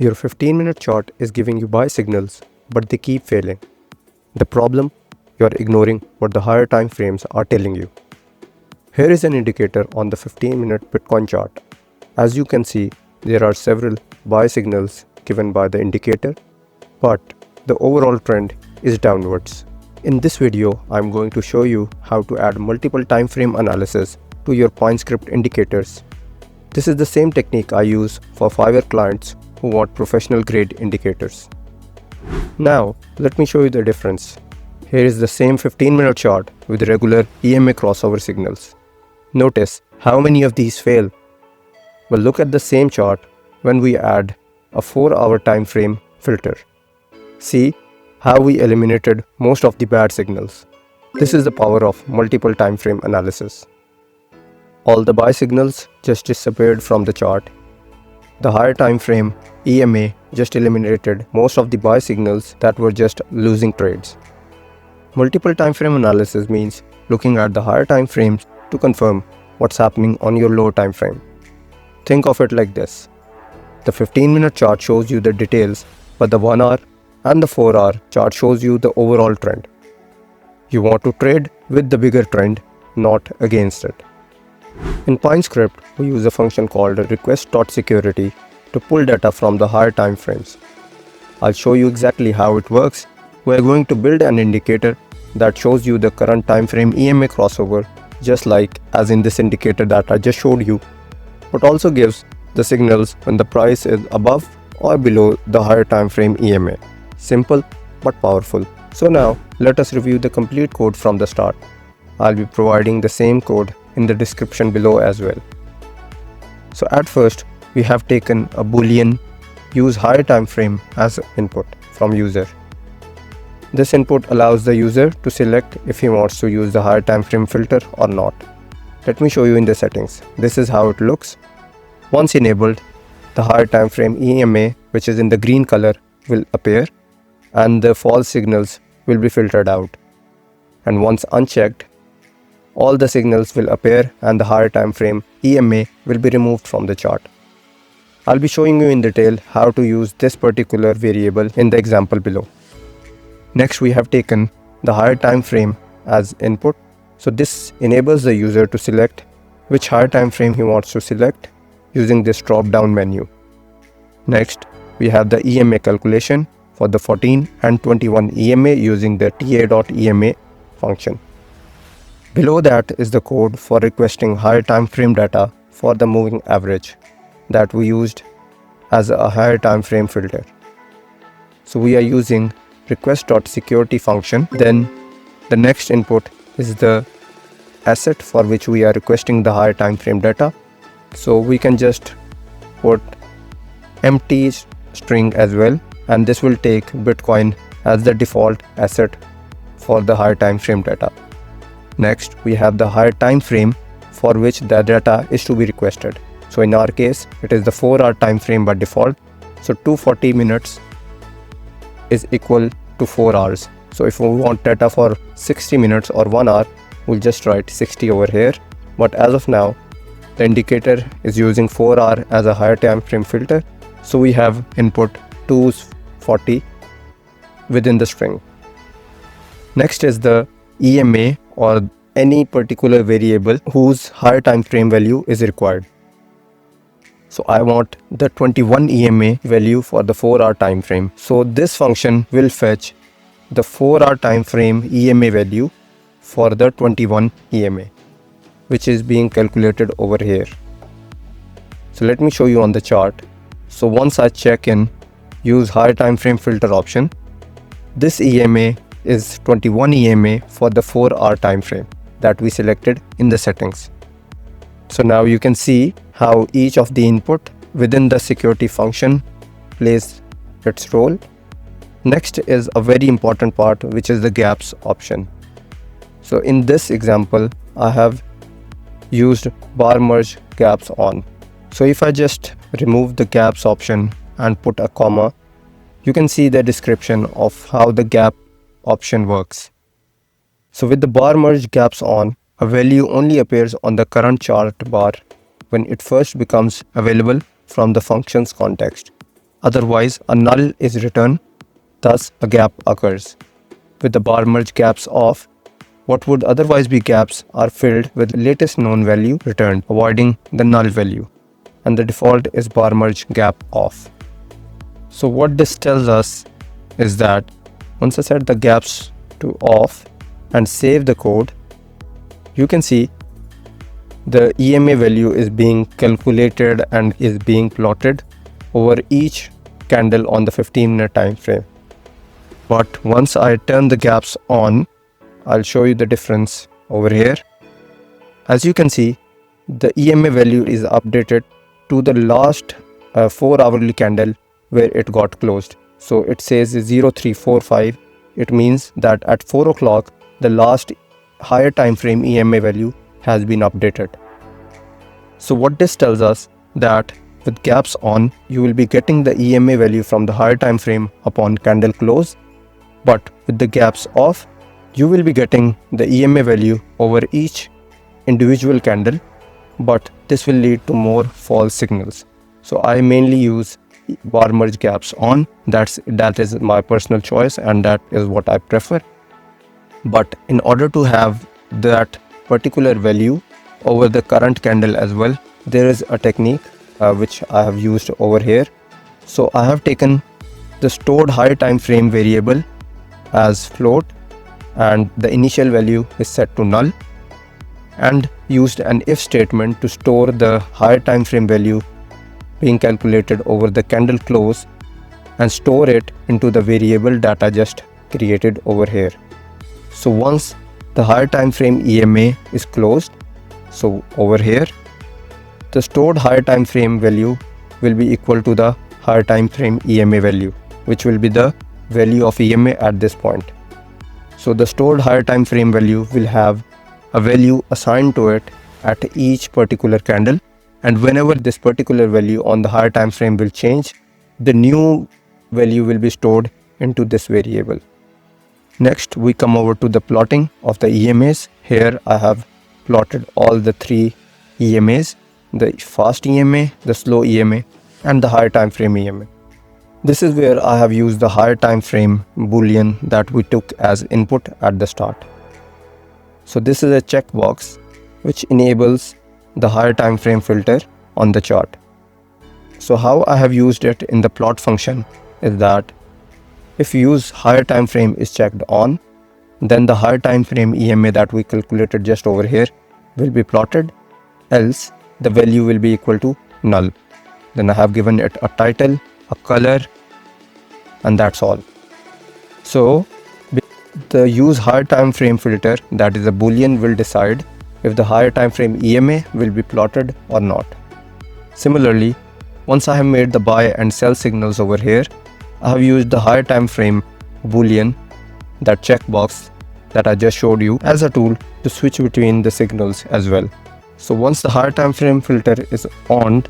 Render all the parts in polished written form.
Your 15-minute chart is giving you buy signals, but they keep failing. The problem? You're ignoring what the higher time frames are telling you. Here is an indicator on the 15-minute Bitcoin chart. As you can see, there are several buy signals given by the indicator, but the overall trend is downwards. In this video, I'm going to show you how to add multiple time frame analysis to your PointScript indicators. This is the same technique I use for Fiverr clients who want professional grade indicators. Now, let me show you the difference. Here is the same 15-minute chart with regular EMA crossover signals. Notice how many of these fail. Well, look at the same chart when we add a 4-hour time frame filter. See how we eliminated most of the bad signals. This is the power of multiple time frame analysis. All the buy signals just disappeared from the chart. The higher time frame EMA just eliminated most of the buy signals that were just losing trades. Multiple time frame analysis means looking at the higher time frames to confirm what's happening on your lower time frame. Think of it like this. The 15-minute chart shows you the details, but the 1-hour and the 4-hour chart shows you the overall trend. You want to trade with the bigger trend, not against it. In PointScript, we use a function called request.security to pull data from the higher time frames. I'll show you exactly how it works. We're going to build an indicator that shows you the current time frame EMA crossover, just like as in this indicator that I just showed you, but also gives the signals when the price is above or below the higher time frame EMA. Simple but powerful. So now let us review the complete code from the start. I'll be providing the same code in the description below as well. So at first, we have taken a boolean use higher time frame as input from user. This input allows the user to select if he wants to use the higher time frame filter or not. Let me show you in the settings. This is how it looks. Once enabled, the higher time frame EMA, which is in the green color, will appear and the false signals will be filtered out. And once unchecked, all the signals will appear and the higher time frame EMA will be removed from the chart. I'll be showing you in detail how to use this particular variable in the example below. Next, we have taken the higher time frame as input. So this enables the user to select which higher time frame he wants to select using this drop down menu. Next, we have the EMA calculation for the 14 and 21 EMA using the ta.ema function. Below that is the code for requesting higher time frame data for the moving average that we used as a higher time frame filter. So we are using request.security function. Then the next input is the asset for which we are requesting the higher time frame data. So we can just put empty string as well, and this will take Bitcoin as the default asset for the higher time frame data. Next, we have the higher time frame for which the data is to be requested. So in our case, it is the 4-hour time frame by default. So 240 minutes is equal to 4 hours. So if we want data for 60 minutes or 1 hour, we'll just write 60 over here. But as of now, the indicator is using 4 hour as a higher time frame filter. So we have input 240 within the string. Next is the EMA or any particular variable whose higher time frame value is required. So I want the 21 EMA value for the 4-hour time frame. So this function will fetch the 4-hour time frame EMA value for the 21 EMA, which is being calculated over here. So let me show you on the chart. So once I check in use higher time frame filter option, this EMA is 21 EMA for the 4-hour time frame that we selected in the settings. So now you can see how each of the input within the security function plays its role. Next is a very important part, which is the gaps option. So in this example, I have used bar merge gaps on. So if I just remove the gaps option and put a comma, you can see the description of how the gap option works. So with the bar merge gaps on, a value only appears on the current chart bar when it first becomes available from the function's context. Otherwise, a null is returned, thus a gap occurs. With the bar merge gaps off, what would otherwise be gaps are filled with latest known value returned, avoiding the null value. And the default is bar merge gap off. So what this tells us is that once I set the gaps to off and save the code, you can see the EMA value is being calculated and is being plotted over each candle on the 15-minute time frame. But once I turn the gaps on, I'll show you the difference over here. As you can see, the EMA value is updated to the last 4 hourly candle where it got closed. So it says 0345. It means that at 4 o'clock, the last higher time frame EMA value has been updated. So what this tells us that with gaps on, you will be getting the EMA value from the higher time frame upon candle close, but with the gaps off, you will be getting the EMA value over each individual candle, but this will lead to more false signals. So I mainly use bar merge gaps on. That is my personal choice and that is what I prefer. But in order to have that particular value over the current candle as well, there is a technique which I have used over here. So I have taken the stored higher time frame variable as float and the initial value is set to null, and used an if statement to store the higher time frame value being calculated over the candle close and store it into the variable that I just created over here. So once the higher time frame EMA is closed, so over here the stored higher time frame value will be equal to the higher time frame EMA value, which will be the value of EMA at this point. So the stored higher time frame value will have a value assigned to it at each particular candle, and whenever this particular value on the higher time frame will change, the new value will be stored into this variable. Next, we come over to the plotting of the EMAs. Here I have plotted all the 3 EMAs, the fast EMA, the slow EMA, and the higher time frame EMA. This is where I have used the higher time frame boolean that we took as input at the start. So this is a checkbox which enables the higher time frame filter on the chart. So how I have used it in the plot function is that if use higher time frame is checked on, then the higher time frame EMA that we calculated just over here will be plotted, else the value will be equal to null. Then I have given it a title, a color, and that's all. So the use higher time frame filter, that is a boolean, will decide if the higher time frame EMA will be plotted or not. Similarly, once I have made the buy and sell signals over here, I have used the higher time frame boolean, that checkbox that I just showed you, as a tool to switch between the signals as well. So once the higher time frame filter is on,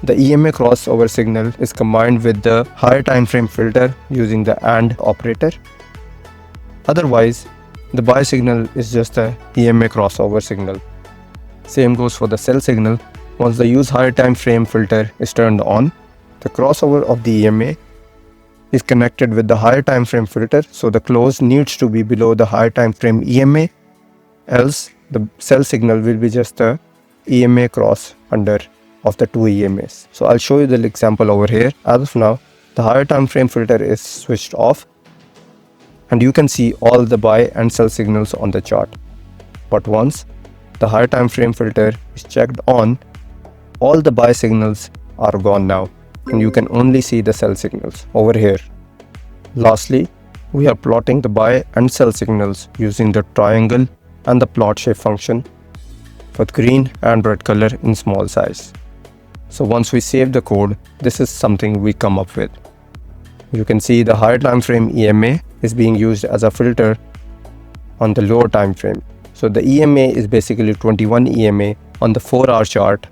the EMA crossover signal is combined with the higher time frame filter using the AND operator. Otherwise, the buy signal is just a EMA crossover signal. Same goes for the sell signal. Once the use higher time frame filter is turned on, the crossover of the EMA is connected with the higher time frame filter, so the close needs to be below the higher time frame EMA, else the sell signal will be just the EMA cross under of the 2 EMAs. So I'll show you the example over here. As of now, the higher time frame filter is switched off and you can see all the buy and sell signals on the chart. But once the higher time frame filter is checked on, all the buy signals are gone now and you can only see the sell signals over here. Lastly, we are plotting the buy and sell signals using the triangle and the plot shape function with green and red color in small size. So once we save the code, this is something we come up with. You can see the higher time frame EMA is being used as a filter on the lower time frame. So the EMA is basically 21 EMA on the 4-hour chart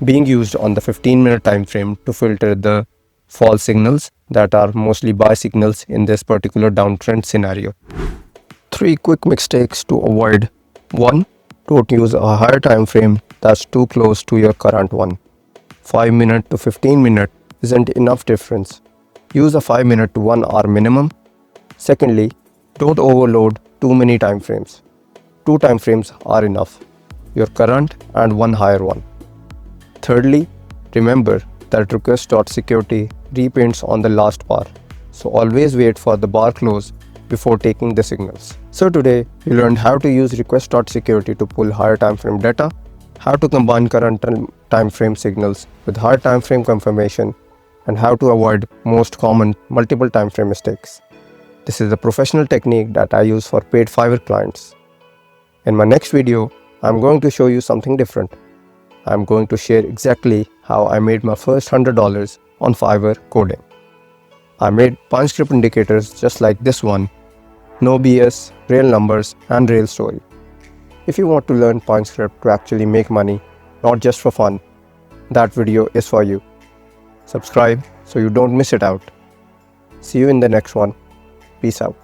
being used on the 15-minute time frame to filter the false signals that are mostly buy signals in this particular downtrend scenario. 3 quick mistakes to avoid. 1. Don't use a higher time frame that's too close to your current one. 5-minute to 15-minute isn't enough difference. Use a 5-minute to 1 hour minimum. Secondly, don't overload too many timeframes. 2 timeframes are enough, your current and one higher one. Thirdly, remember that request.security repaints on the last bar, so always wait for the bar close before taking the signals. So today, we learned how to use request.security to pull higher timeframe data, how to combine current timeframe signals with higher timeframe confirmation, and how to avoid most common multiple timeframe mistakes. This is a professional technique that I use for paid Fiverr clients. In my next video, I'm going to show you something different. I'm going to share exactly how I made my first $100 on Fiverr coding. I made punch script indicators just like this one, no BS, real numbers, and real story. If you want to learn punch script to actually make money, not just for fun, that video is for you. Subscribe so you don't miss it out. See you in the next one. Peace out.